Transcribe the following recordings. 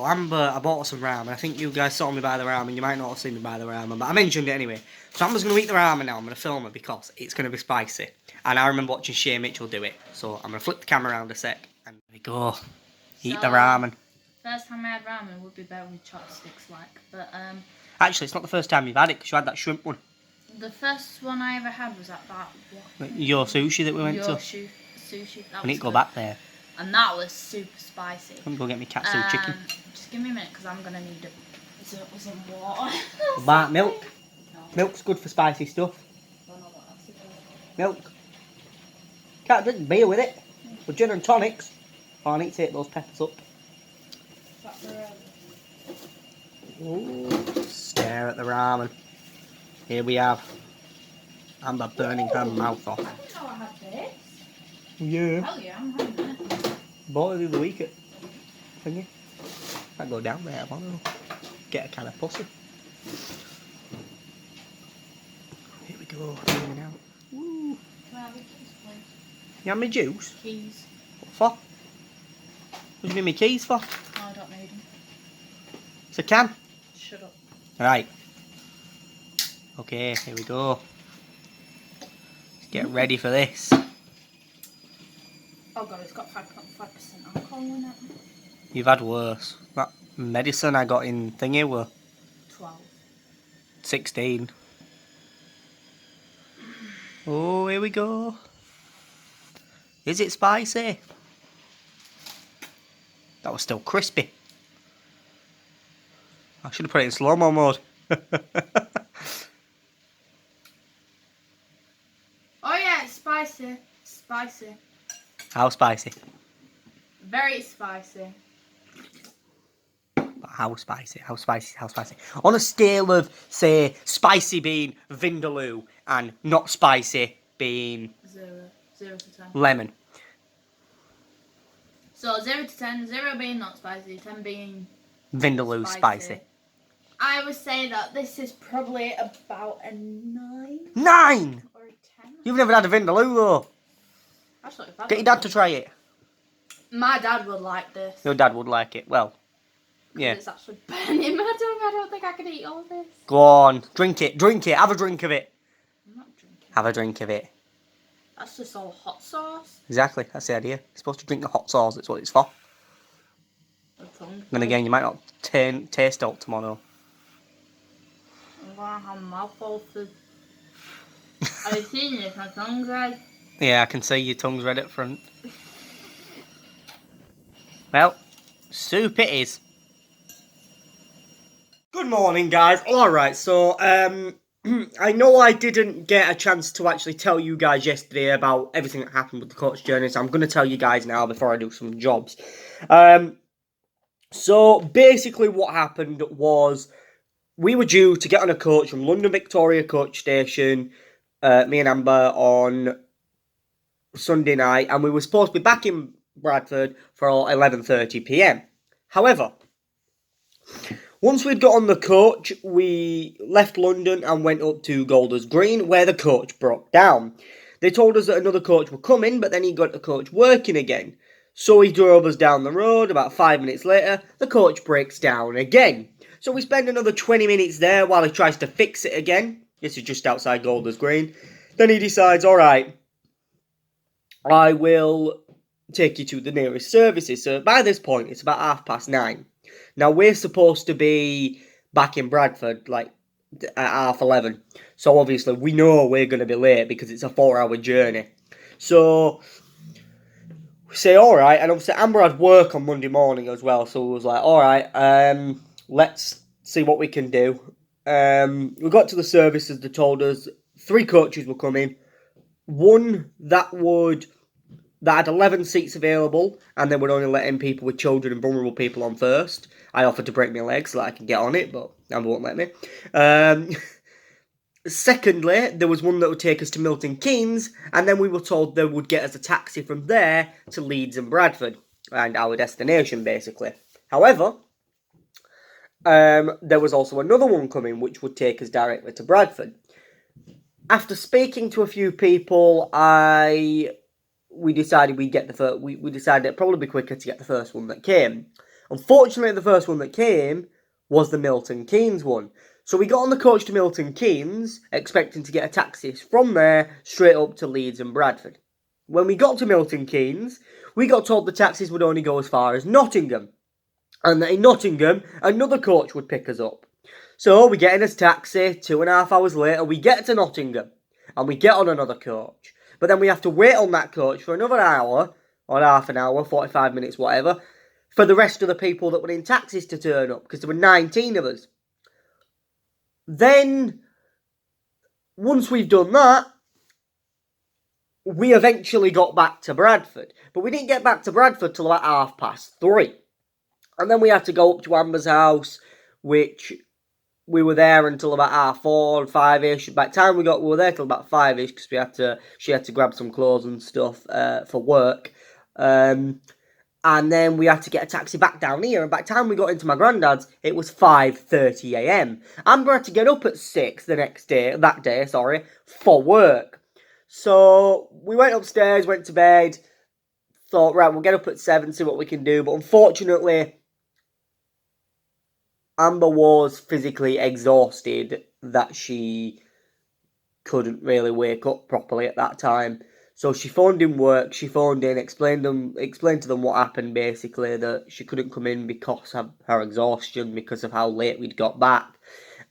so Amber, I bought some ramen. I think you guys saw me buy the ramen. You might not have seen me buy the ramen, but I mentioned it anyway. So Amber's going to eat the ramen now. I'm going to film it because it's going to be spicy. And I remember watching Shay Mitchell do it. So I'm going to flip the camera around a sec. And there we go. Eat the ramen. First time I had ramen would be better with chopsticks, but Actually, it's not the first time you've had it, because you had that shrimp one. The first one I ever had was at that Your sushi that we went to. Sushi. We need to go back there. And that was super spicy. I'm going to go get me katsu chicken. Just give me a minute, because I'm going to need it. Was in water. About milk. No. Milk's good for spicy stuff. I don't know what else it is. Milk. Can't drink beer with it. But gin and tonics. Oh, I need to take those peppers up. Ooh, stare at the ramen. Here we have Amber burning her mouth off. I didn't know I had this. Yeah. Hell yeah, I'm having it. Bought it the other week at thingy. I'd go down there, I want to get a can of pussy. Here we go, in and out. Woo. Can I have your keys, please? You have my juice? Keys. What for? What do you need my keys for? Oh, I don't need them. It's a can. Shut up. Right. Okay, here we go. Let's get ready for this. Oh god, it's got 5.5% alcohol in it. You've had worse. That medicine I got in thingy were 12. 16. Oh, here we go. Is it spicy? That was still crispy. I should have put it in slow-mo mode. Oh yeah, it's spicy. Spicy. How spicy? Very spicy. How spicy? How spicy? How spicy? On a scale of, say, spicy being vindaloo and not spicy being 0 to 10. lemon. So 0 to 10, 0 being not spicy, 10 being Vindaloo spicy. I would say that this is probably about a 9. 9! Or a 10. You've never had a vindaloo though. Actually, if I Get your dad to try it. My dad would like this. Your dad would like it. Well, yeah. It's actually burning my tongue. I don't think I could eat all of this. Go on. Drink it. Drink it. Have a drink of it. I'm not drinking. Have a drink of it. That's just all hot sauce. Exactly. That's the idea. You're supposed to drink the hot sauce. That's what it's for. Then again, you might not taste out tomorrow. I'm going to have a mouthful of food. Have you seen this? My tongue's red. Yeah, I can see your tongue's red at front. Well, soup it is. Good morning, guys. Alright, so, I know I didn't get a chance to actually tell you guys yesterday about everything that happened with the coach journey, so I'm going to tell you guys now before I do some jobs. So, basically what happened was, we were due to get on a coach from London Victoria Coach Station, me and Amber, on Sunday night, and we were supposed to be back in Bradford for 11:30 p.m. However, once we'd got on the coach, we left London and went up to Golders Green, where the coach broke down. They told us that another coach would come in, but then he got the coach working again. So he drove us down the road. About 5 minutes later, the coach breaks down again. So we spend another 20 minutes there while he tries to fix it again. This is just outside Golders Green. Then he decides, alright, I will take you to the nearest services. So by this point, it's about 9:30. Now, we're supposed to be back in Bradford, like, at 11:30. So obviously, we know we're going to be late because it's a 4-hour journey. So we say, alright, and obviously Amber had work on Monday morning as well. So we was like, alright, let's see what we can do. We got to the services. They told us 3 coaches were coming. One that had 11 seats available, and they would only let in people with children and vulnerable people on first. I offered to break my leg so that I could get on it, but Amber won't let me. Secondly, there was one that would take us to Milton Keynes, and then we were told they would get us a taxi from there to Leeds and Bradford, and our destination, basically. However, there was also another one coming, which would take us directly to Bradford. After speaking to a few people, we decided we'd get the first. We decided it'd probably be quicker to get the first one that came. Unfortunately, the first one that came was the Milton Keynes one. So we got on the coach to Milton Keynes, expecting to get a taxi from there straight up to Leeds and Bradford. When we got to Milton Keynes, we got told the taxis would only go as far as Nottingham. And that in Nottingham, another coach would pick us up. So we get in a taxi, 2.5 hours later, we get to Nottingham. And we get on another coach. But then we have to wait on that coach for another hour, or half an hour, 45 minutes, whatever, for the rest of the people that were in taxis to turn up, because there were 19 of us. Then, once we've done that, we eventually got back to Bradford. But we didn't get back to Bradford till about 3:30. And then we had to go up to Amber's house, which we were there until about 4:30, 5-ish. By the time we were there till about 5-ish, because she had to grab some clothes and stuff for work. And then we had to get a taxi back down here. And by the time we got into my granddad's, it was 5:30 a.m. Amber had to get up at 6 that day, for work. So we went upstairs, went to bed, thought, right, we'll get up at 7, see what we can do. But unfortunately, Amber was physically exhausted that she couldn't really wake up properly at that time. So she phoned in work, explained to them what happened, basically, that she couldn't come in because of her exhaustion, because of how late we'd got back,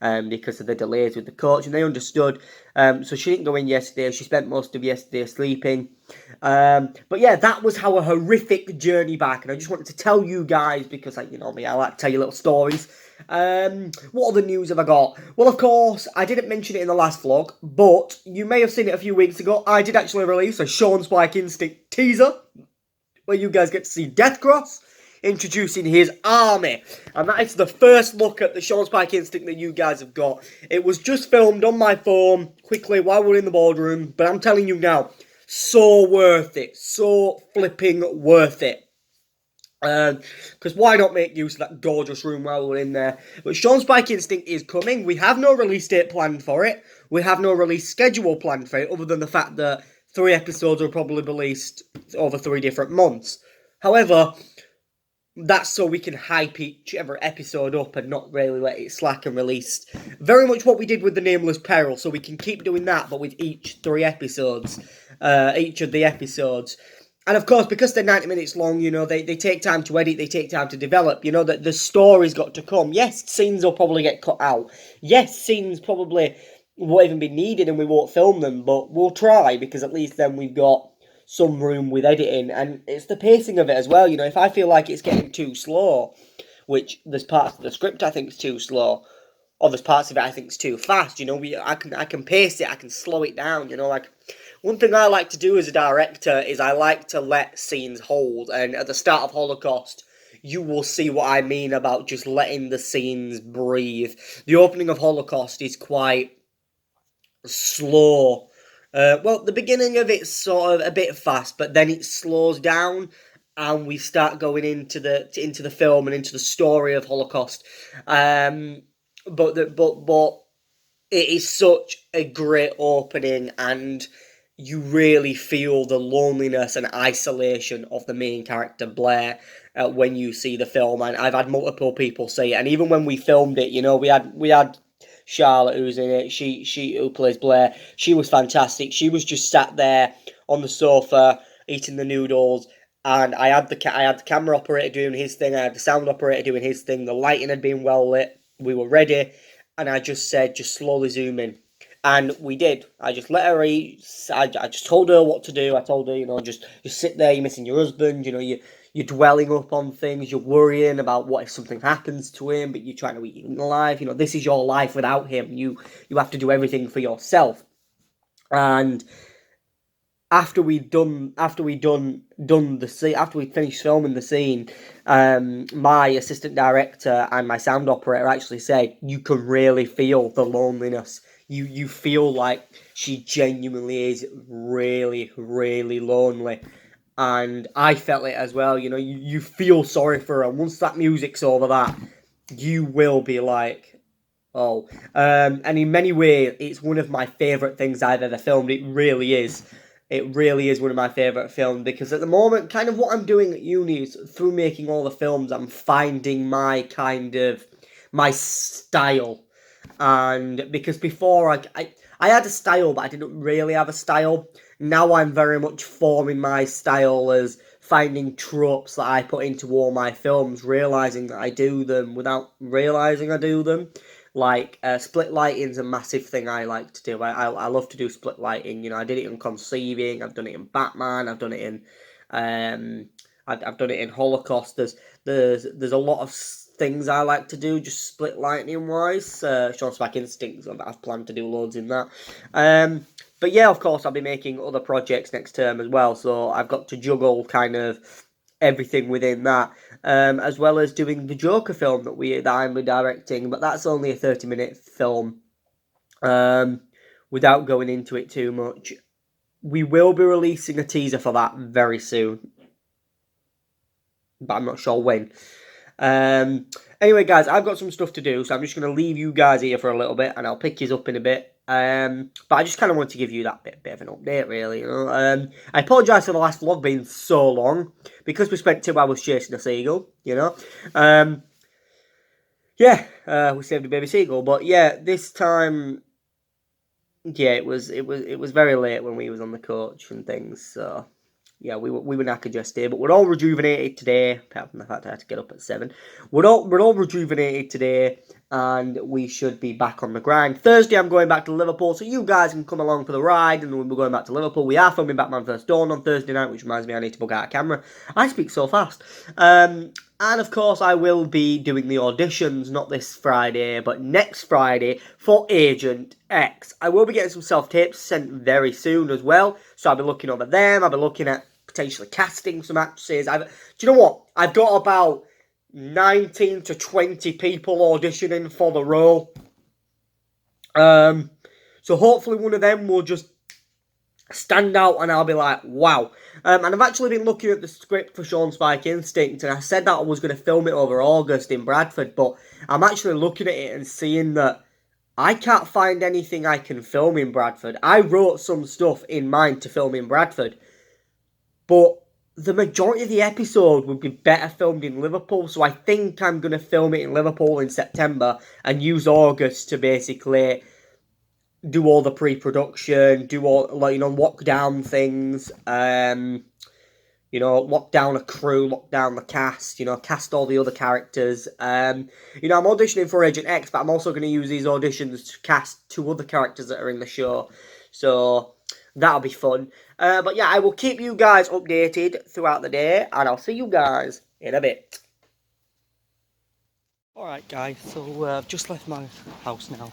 because of the delays with the coach, and they understood. So she didn't go in yesterday. She spent most of yesterday sleeping. But yeah, that was our horrific journey back, and I just wanted to tell you guys, because I like to tell you little stories. What other news have I got? Well, of course, I didn't mention it in the last vlog, but you may have seen it a few weeks ago. I did actually release a Sean Spike Instinct teaser, where you guys get to see Deathcross introducing his army. And that is the first look at the Sean Spike Instinct that you guys have got. It was just filmed on my phone, quickly, while we're in the boardroom, but I'm telling you now, so worth it. So flipping worth it. Because why not make use of that gorgeous room while we're in there? But Sean Spike Instinct is coming. We have no release date planned for it. We have no release schedule planned for it, other than the fact that 3 episodes will probably be released over 3 different months. However, that's so we can hype each every episode up and not really let it slack and release. Very much what we did with the Nameless Peril, so we can keep doing that, but with each of the episodes. And of course, because they're 90 minutes long, they take time to edit, they take time to develop, that the story's got to come. Yes, scenes will probably get cut out. Yes, scenes probably won't even be needed and we won't film them, but we'll try, because at least then we've got some room with editing. And it's the pacing of it as well, if I feel like it's getting too slow, which there's parts of the script I think is too slow, or there's parts of it I think is too fast, I can pace it, I can slow it down, One thing I like to do as a director is I like to let scenes hold, and at the start of Holocaust, you will see what I mean about just letting the scenes breathe. The opening of Holocaust is quite slow. The beginning of it's sort of a bit fast, but then it slows down, and we start going into the film and into the story of Holocaust. But it is such a great opening, and you really feel the loneliness and isolation of the main character, Blair, when you see the film. And I've had multiple people say it. And even when we filmed it, we had Charlotte, who's in it, she who plays Blair. She was fantastic. She was just sat there on the sofa eating the noodles. And I had the camera operator doing his thing. I had the sound operator doing his thing. The lighting had been well lit. We were ready. And I just said, just slowly zoom in. And we did. I just let her eat. I just told her what to do. I told her, just sit there. You're missing your husband. You're dwelling up on things. You're worrying about what if something happens to him, but you're trying to eat him alive. This is your life without him. You have to do everything for yourself. And after we'd finished filming the scene, my assistant director and my sound operator actually said, you can really feel the loneliness. You feel like she genuinely is really, really lonely. And I felt it as well, you feel sorry for her. And once that music's over that, you will be like, oh. And in many ways, it's one of my favourite things I've ever filmed. It really is. It really is one of my favourite films because at the moment, kind of what I'm doing at uni is through making all the films, I'm finding my style. And because before I had a style, but I didn't really have a style. Now I'm very much forming my style as finding tropes that I put into all my films, realizing that I do them without realizing I do them. Like split lighting's a massive thing I like to do. I love to do split lighting. You know, I did it in Conceiving. I've done it in Batman. I've done it in I've done it in Holocaust. There's a lot of things I like to do, just split lightning wise. Sean Spike Instincts, I've planned to do loads in that. But yeah, of course, I'll be making other projects next term as well, so I've got to juggle kind of everything within that, as well as doing the Joker film that I'm directing, but that's only a 30-minute film. Without going into it too much, we will be releasing a teaser for that very soon, but I'm not sure when. Anyway, guys, I've got some stuff to do, so I'm just going to leave you guys here for a little bit, and I'll pick you up in a bit. But I just kind of want to give you that bit of an update, really. You know? I apologise for the last vlog being so long, because we spent 2 hours chasing a seagull, you know. We saved a baby seagull, but yeah, this time, yeah, it was very late when we was on the coach and things, so yeah, we were knackered yesterday, but we're all rejuvenated today, apart from the fact I had to get up at 7. We're all rejuvenated today, and we should be back on the grind. Thursday, I'm going back to Liverpool, so you guys can come along for the ride, and we're going back to Liverpool. We are filming Batman First Dawn on Thursday night, which reminds me I need to book out a camera. I speak so fast. And of course, I will be doing the auditions, not this Friday, but next Friday for Agent X. I will be getting some self-tapes sent very soon as well, so I'll be looking over them. I'll be looking at potentially casting some actresses. Do you know what? I've got about 19 to 20 people auditioning for the role. So hopefully one of them will just stand out and I'll be like, wow. And I've actually been looking at the script for Sean Spike Instinct, and I said that I was going to film it over August in Bradford, but I'm actually looking at it and seeing that I can't find anything I can film in Bradford. I wrote some stuff in mind to film in Bradford, but the majority of the episode would be better filmed in Liverpool, so I think I'm going to film it in Liverpool in September and use August to basically do all the pre-production, do all, like, you know, lock down things, you know, lock down a crew, lock down the cast, you know, cast all the other characters. You know, I'm auditioning for Agent X, but I'm also going to use these auditions to cast 2 other characters that are in the show. So that'll be fun. But yeah, I will keep you guys updated throughout the day, and I'll see you guys in a bit. Alright guys, so I've just left my house now.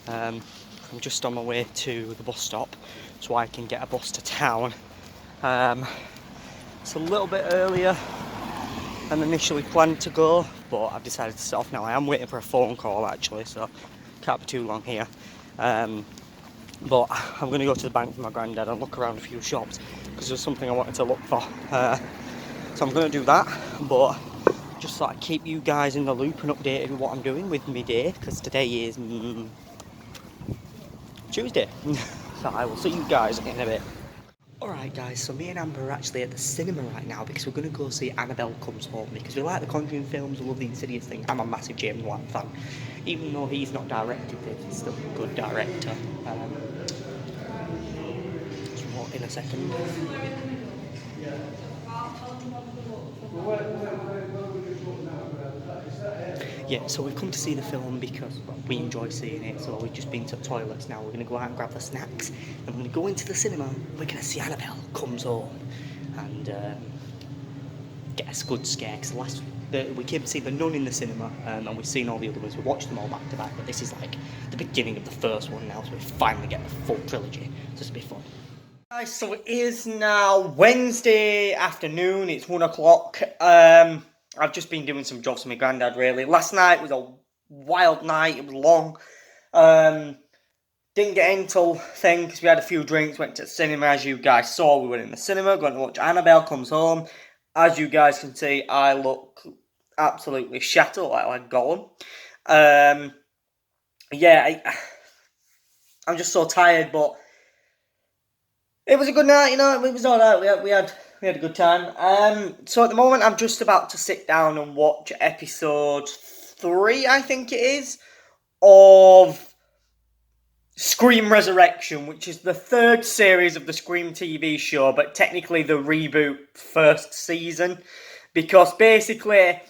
I'm just on my way to the bus stop so I can get a bus to town. It's a little bit earlier than initially planned to go, but I've decided to set off now. I am waiting for a phone call actually, so can't be too long here. But I'm going to go to the bank with my granddad and look around a few shops because there's something I wanted to look for. So I'm going to do that, but just thought I'd keep you guys in the loop and updated with what I'm doing with my day, because today is Tuesday. So I will see you guys in a bit. Alright guys, so me and Amber are actually at the cinema right now because we're going to go see Annabelle Comes Home, because we like the Conjuring films, we love the Insidious thing. I'm a massive James Wan fan. Even though he's not directed it, he's still a good director. So in a second. Yeah, so we've come to see the film because we enjoy seeing it, so we've just been to the toilets now. We're going to go out and grab the snacks, and we're going to go into the cinema. We're going to see Annabelle Comes Home, and get a good scare, because we came to see The Nun in the cinema, and we've seen all the other ones. We watched them all back to back, but this is like the beginning of the first one now, so we finally get the full trilogy, so it's a bit fun. Guys, so it is now Wednesday afternoon, it's 1 o'clock. I've just been doing some jobs for my granddad, really. Last night was a wild night, it was long. Didn't get in till thing, because we had a few drinks, went to the cinema, as you guys saw. We were in the cinema, going to watch Annabelle Comes Home. As you guys can see, I look absolutely shattered, like Gollum. Yeah, I'm just so tired, but It was a good night, you know. It was all right. We had a good time. So at the moment, I'm just about to sit down and watch episode 3, I think it is, of Scream Resurrection, which is the third series of the Scream TV show, but technically the reboot first season, because basically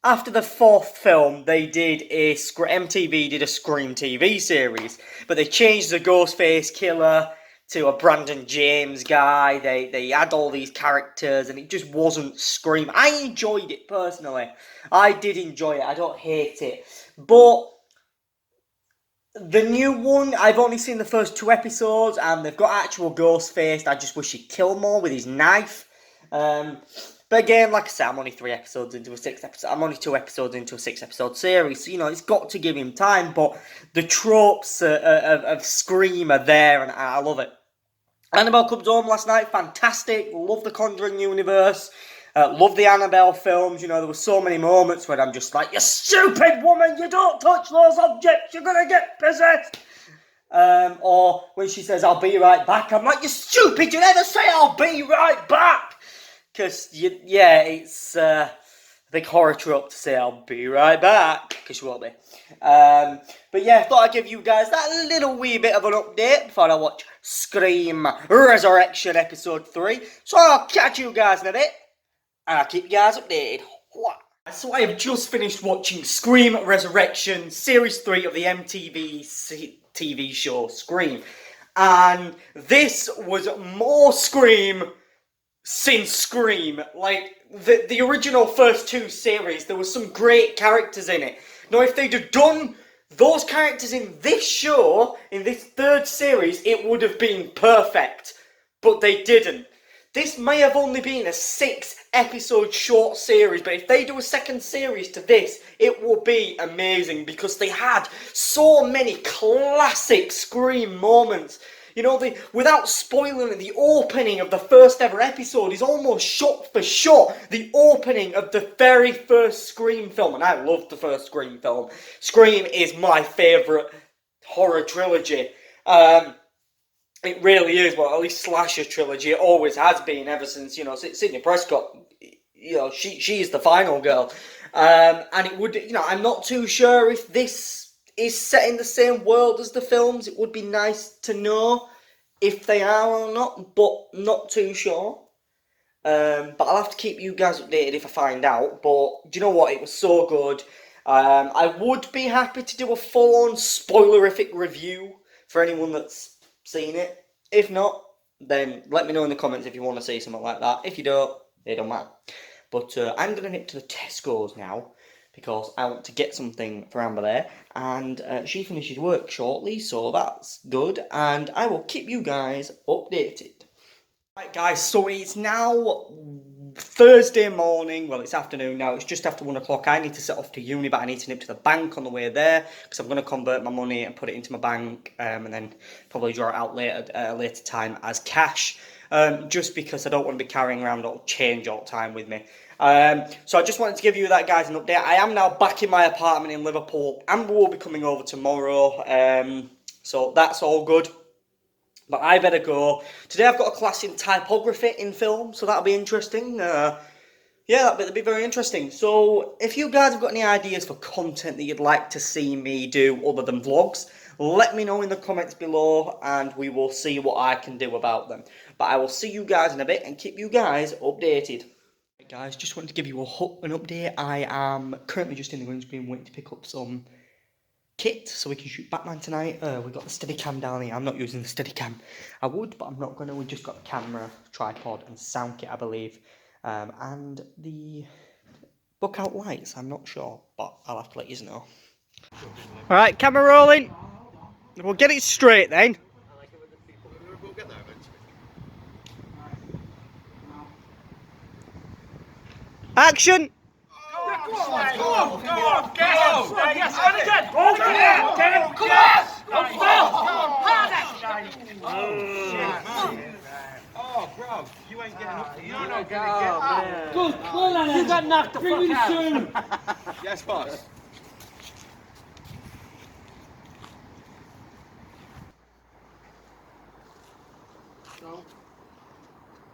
after the fourth film, they did MTV did a Scream TV series, but they changed the Ghostface killer to a Brandon James guy. They had all these characters, and it just wasn't Scream. I enjoyed it personally. I did enjoy it. I don't hate it, but the new one, I've only seen the first 2 episodes, and they've got actual Ghostface. I just wish he'd kill more with his knife. But again, like I said, I'm only 3 episodes into a 6 episode. I'm only 2 episodes into a 6 episode series, so it's got to give him time. But the tropes of Scream are there, and I love it. Annabelle comes home last night, fantastic. Love the Conjuring universe. Love the Annabelle films. There were so many moments where I'm just like, you stupid woman, you don't touch those objects, you're gonna get possessed. Or when she says, I'll be right back, I'm like, you stupid, you never say I'll be right back. Because, it's a big horror trope to say I'll be right back, because you won't be. But yeah, I thought I'd give you guys that little wee bit of an update before I watch Scream Resurrection episode 3. So I'll catch you guys in a bit, and I'll keep you guys updated. So I have just finished watching Scream Resurrection Series 3 of the MTV TV show Scream. And this was more Scream since Scream. Like, the original first 2 series, there were some great characters in it. Now, if they'd have done those characters in this show, in this third series, it would have been perfect. But they didn't. This may have only been a 6-episode short series, but if they do a second series to this, it will be amazing, because they had so many classic Scream moments. Without spoiling it, the opening of the first ever episode is almost shot for shot the opening of the very first Scream film, and I love the first Scream film. Scream is my favourite horror trilogy. It really is, well, at least slasher trilogy. It always has been ever since, Sidney Prescott, she is the final girl. And it would, I'm not too sure if this is set in the same world as the films. It would be nice to know if they are or not, but not too sure. But I'll have to keep you guys updated if I find out. But do you know what? It was so good. I would be happy to do a full-on spoilerific review for anyone that's seen it. If not, then let me know in the comments if you want to see something like that. If you don't, it don't matter. But I'm going to nip to the Tesco's now, because I want to get something for Amber there, and she finishes work shortly, so that's good, and I will keep you guys updated. Right guys, so it's now Thursday morning, well it's afternoon now, it's just after 1 o'clock. I need to set off to uni, but I need to nip to the bank on the way there, because I'm going to convert my money and put it into my bank, and then probably draw it out at a later time as cash, just because I don't want to be carrying around all change all the time with me. So I just wanted to give you that, guys, an update. I am now back in my apartment in Liverpool. Amber will be coming over tomorrow, so that's all good. But I better go. Today I've got a class in typography in film, so that'll be interesting. Yeah, that'll be very interesting. So if you guys have got any ideas for content that you'd like to see me do other than vlogs, let me know in the comments below, and we will see what I can do about them. But I will see you guys in a bit and keep you guys updated. Right guys, just wanted to give you an update. I am currently just in the green screen waiting to pick up some kit so we can shoot Batman tonight. We've got the Steadicam down here. I'm not using the Steadicam. I would, but I'm not going to. We just got the camera, tripod and sound kit, I believe. And the book out lights, I'm not sure, but I'll have to let you know. Alright, camera rolling. We'll get it straight then. Action! Go on, get on! Yes, and again! Get him! Come on! Oh, bro, you ain't getting up. You're not gonna get. Good, well on, you got knocked the fuck out. Yes, boss.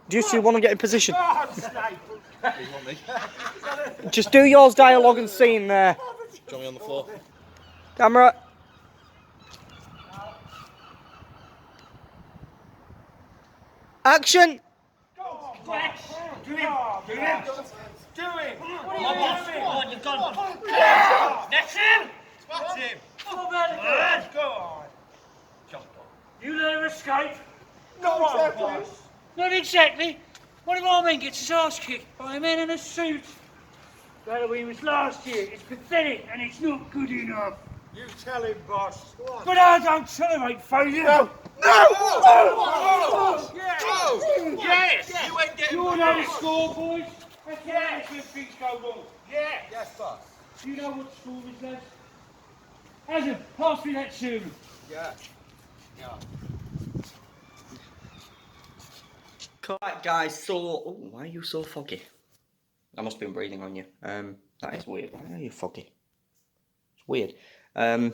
Do you two want to get in position? God's sake. Just do yours dialogue and scene there. Johnny on the floor. Camera. Action. Do him. Do him. Do him. What are you doing? Come on, you've gone. That's him! Spot him. Come on, man. Go on. You let him escape. Not exactly. Not exactly. One of our men gets his ass kicked by a man in a suit. Halloween was last year. It's pathetic and it's not good enough. You tell him, boss. Go on. But I don't celebrate failure. No! Oh, Yes! yes! You ain't getting You all know the score, boys. That's what happens when things go wrong. Yeah. Yes, boss. Do you know what score is, lads? Adam, pass me that tune. Yeah. Yeah. Right, guys, so... Oh, why are you so foggy? I must have been breathing on you. That is weird. Why are you foggy? It's weird. I'll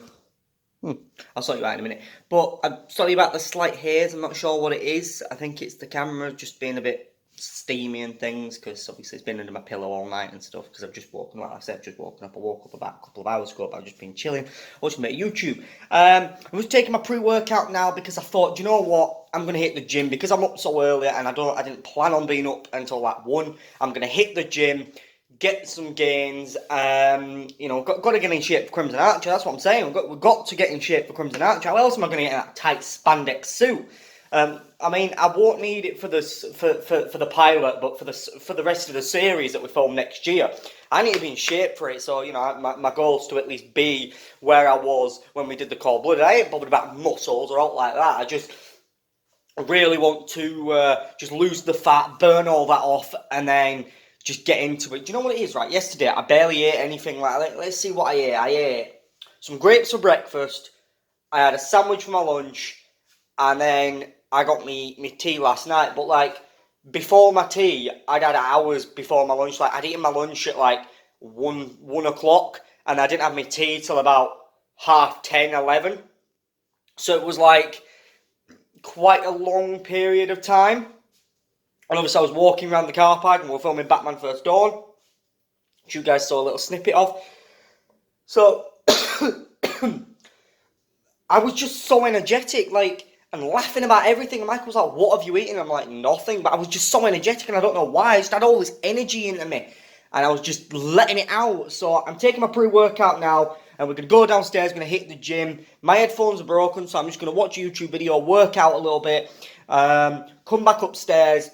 sort you out in a minute. But I'm sorry about the slight haze. I'm not sure what it is. I think it's the camera just being a bit steamy and things, because obviously it's been under my pillow all night and stuff, because I've just woken, like I said, just woken up. I woke up about a couple of hours ago, but I've just been chilling, watching a bit of YouTube. I'm just taking my pre-workout now because I thought, do you know what? I'm going to hit the gym because I'm up so early and I didn't plan on being up until like 1. I'm going to hit the gym, get some gains, you know, got to get in shape for Crimson Archer, that's what I'm saying. We've got to get in shape for Crimson Archer. How else am I going to get in that tight spandex suit? I mean, I won't need it for the pilot, but for the rest of the series that we film next year, I need to be in shape for it. So, you know, my goal is to at least be where I was when we did the Cold Blooded. I ain't bothered about muscles or all like that. I just really want to just lose the fat, burn all that off, and then just get into it. Do you know what it is, right? Yesterday, I barely ate anything. Like, let's see what I ate. I ate some grapes for breakfast. I had a sandwich for my lunch, and then I got me tea last night. But like before my tea, I'd had hours before my lunch. Like I'd eaten my lunch at like 1 o'clock, and I didn't have my tea till about 10:30, 11. So it was like quite a long period of time. And obviously I was walking around the car park and we were filming Batman First Dawn, which you guys saw a little snippet of. So I was just so energetic, like, and laughing about everything. And Michael was like, what have you eaten? I'm like, nothing. But I was just so energetic and I don't know why. I just had all this energy into me. And I was just letting it out. So I'm taking my pre-workout now. And we're going to go downstairs, going to hit the gym. My headphones are broken, so I'm just going to watch a YouTube video, work out a little bit, come back upstairs,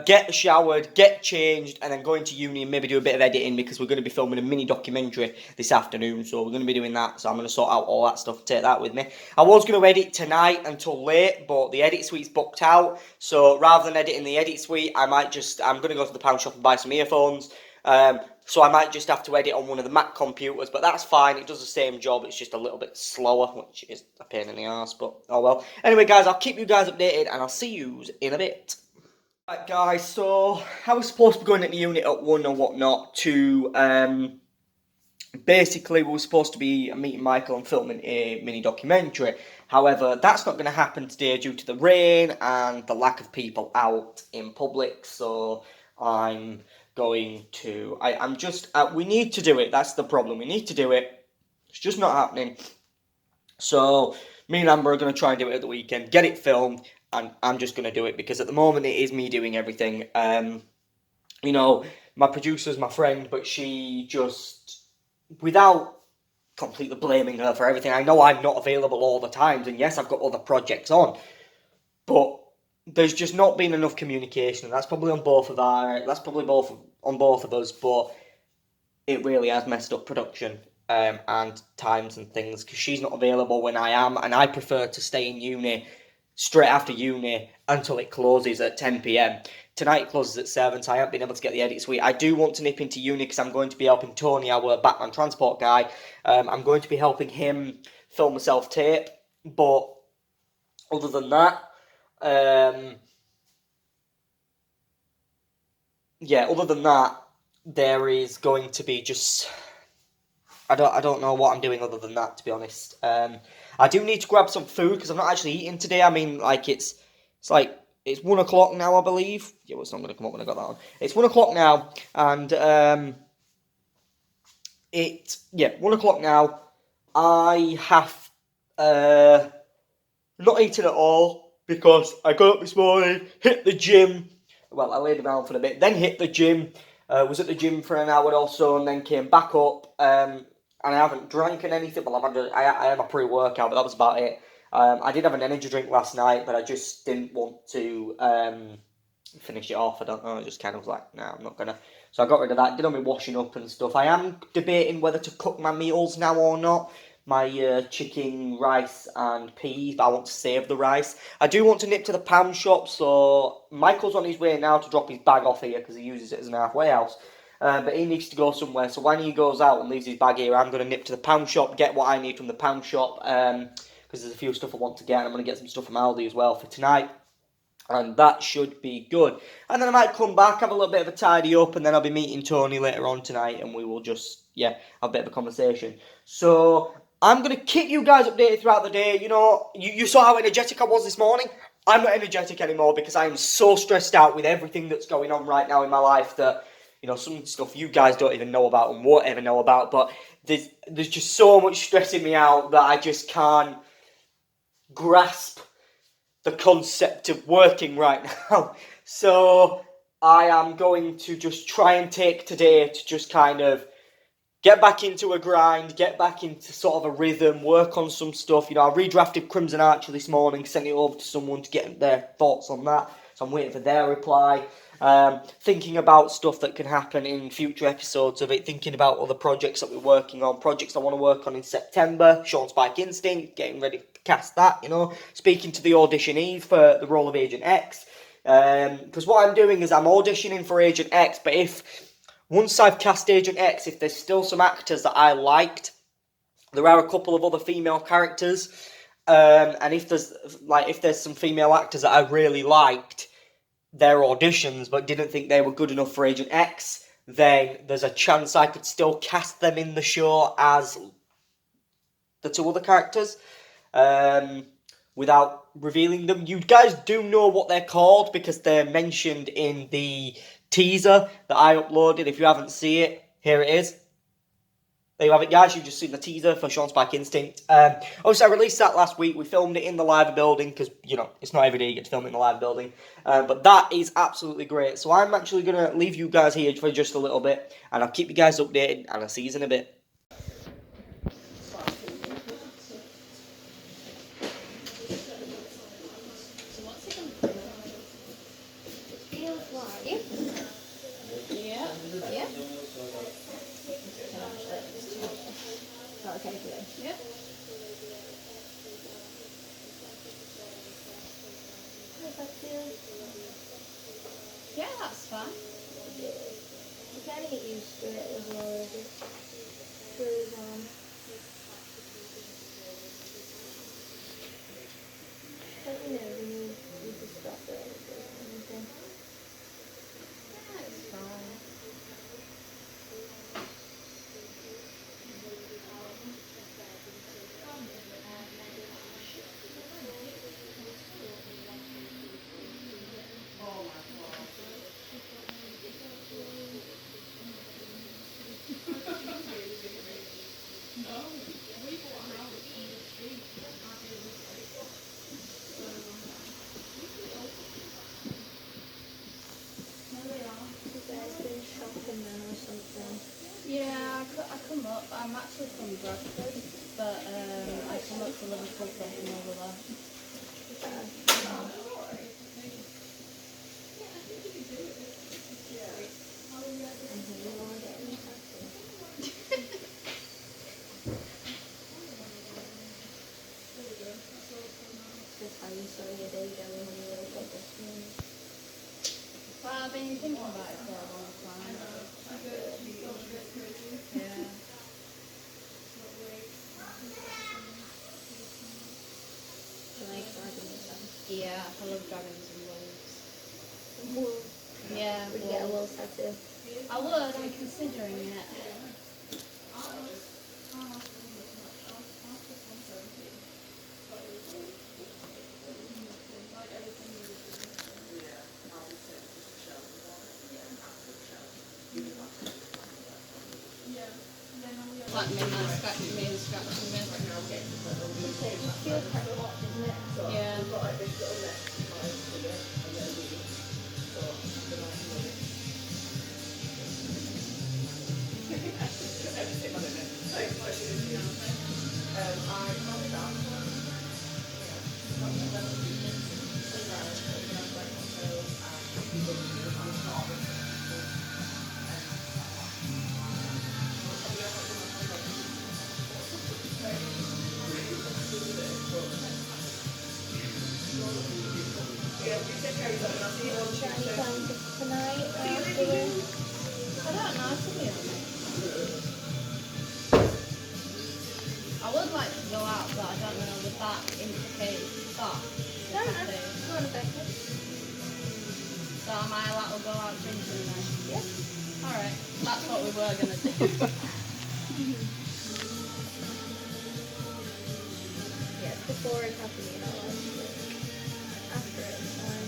get showered, get changed, and then go into uni and maybe do a bit of editing because we're going to be filming a mini documentary this afternoon. So we're going to be doing that, so I'm going to sort out all that stuff, take that with me. I was going to edit tonight until late, but the edit suite's booked out. So rather than editing the edit suite, I'm going to go to the pound shop and buy some earphones. So I might just have to edit on one of the Mac computers, but that's fine. It does the same job. It's just a little bit slower, which is a pain in the arse, but oh well. Anyway, guys, I'll keep you guys updated, and I'll see you in a bit. Right, guys, so I was supposed to be going into unit at 1 or whatnot to, basically we were supposed to be meeting Michael and filming a mini documentary. However, that's not going to happen today due to the rain and the lack of people out in public, so I'm going to, we need to do it, that's the problem, we need to do it, it's just not happening. So, me and Amber are going to try and do it at the weekend, get it filmed, and I'm just going to do it, because at the moment it is me doing everything. You know, my producer's my friend, but she just, without completely blaming her for everything, I know I'm not available all the times, and yes, I've got other projects on, but there's just not been enough communication, and that's probably on both of us, but it really has messed up production and times and things, because she's not available when I am, and I prefer to stay in uni straight after uni until it closes at 10 p.m. Tonight it closes at 7, so I haven't been able to get the edit suite. I do want to nip into uni because I'm going to be helping Tony, our Batman transport guy. I'm going to be helping him film a self-tape, but other than that, there is going to be just, I don't know what I'm doing other than that, to be honest. I do need to grab some food because I'm not actually eating today. I mean, like it's like It's 1 o'clock now, I believe. Yeah, well, it's not going to come up when I got that on. It's 1 o'clock now, and 1 o'clock now. I have not eaten at all because I got up this morning, hit the gym. Well, I laid around for a bit, then hit the gym. Was at the gym for an hour or so, and then came back up. And I haven't drank anything. Well, I had a pre-workout, but that was about it. I did have an energy drink last night, but I just didn't want to finish it off. I don't know. I just kind of was like, nah, I'm not gonna. So I got rid of that. Did all my washing up and stuff. I am debating whether to cook my meals now or not. My chicken, rice, and peas, but I want to save the rice. I do want to nip to the pound shop, so Michael's on his way now to drop his bag off here because he uses it as an halfway house. But he needs to go somewhere, so when he goes out and leaves his bag here, I'm going to nip to the pound shop, get what I need from the pound shop, because there's a few stuff I want to get, and I'm going to get some stuff from Aldi as well for tonight. And that should be good. And then I might come back, have a little bit of a tidy up, and then I'll be meeting Tony later on tonight, and we will just, have a bit of a conversation. So I'm going to keep you guys updated throughout the day. You know, you saw how energetic I was this morning. I'm not energetic anymore because I am so stressed out with everything that's going on right now in my life that, you know, some stuff you guys don't even know about and won't ever know about. But there's just so much stressing me out that I just can't grasp the concept of working right now. So I am going to just try and take today to just kind of get back into a grind, get back into sort of a rhythm, work on some stuff. You know, I redrafted Crimson Archer this morning, sent it over to someone to get their thoughts on that. So I'm waiting for their reply. Thinking about stuff that can happen in future episodes of it, thinking about other projects that we're working on, projects I want to work on in September, Sean Spike Instinct, getting ready to cast that, you know, speaking to the auditionees for the role of Agent X, because what I'm doing is I'm auditioning for Agent X, but once I've cast Agent X, if there's still some actors that I liked, there are a couple of other female characters, and if there's some female actors that I really liked their auditions but didn't think they were good enough for Agent X, then there's a chance I could still cast them in the show as the two other characters, without revealing them. You guys do know what they're called because they're mentioned in the teaser that I uploaded. If you haven't seen it, here it is. There you have it, guys. You've just seen the teaser for Sean Spike Instinct. Obviously, I released that last week. We filmed it in the live building because, you know, it's not every day you get to film it in the live building. But that is absolutely great. So I'm actually going to leave you guys here for just a little bit, and I'll keep you guys updated, and I'll see you in a bit. Yeah, that's fine. You kind of get used to it as well. But you know, when you just stop it or anything. Yeah, it's fine. Yeah, I come up. I'm actually from Bradford, but I come up to Liverpool from over there. Well, I've been thinking about it for a long time. Yeah. Yeah, I love dragons and wolves. Yeah, Would get a wolf tattoo. I would. I'm considering it. like midnight scratching me and scratching me. It feels quite hot, doesn't it? Yeah. Any plans for tonight or afterwards? I don't know, to be honest. I would like to go out, but I don't know if that implicates that. No, go on a bit. So am I allowed to go out drinking then? Yeah. Alright, that's what we were going to do. Yes, before it's happening, I like it. After it's fine.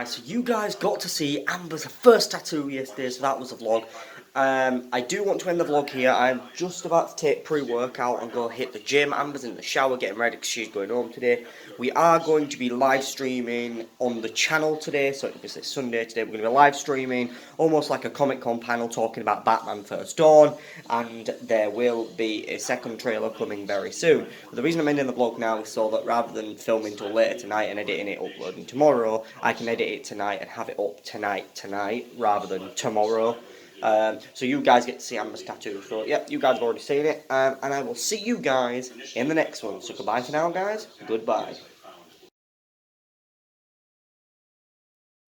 So you guys got to see Amber's first tattoo yesterday, so that was a vlog. I do want to end the vlog here. I'm just about to take pre-workout and go hit the gym. Amber's in the shower getting ready because she's going home today. We are going to be live streaming on the channel today, so it's Sunday today. We're going to be live streaming almost like a Comic-Con panel talking about Batman First Dawn, and there will be a second trailer coming very soon. But the reason I'm ending the vlog now is so that rather than filming till later tonight and editing it, uploading tomorrow, I can edit it tonight and have it up tonight rather than tomorrow. So you guys get to see Amber's tattoo. So, yeah, you guys have already seen it. And I will see you guys in the next one. So, goodbye for now, guys. Goodbye.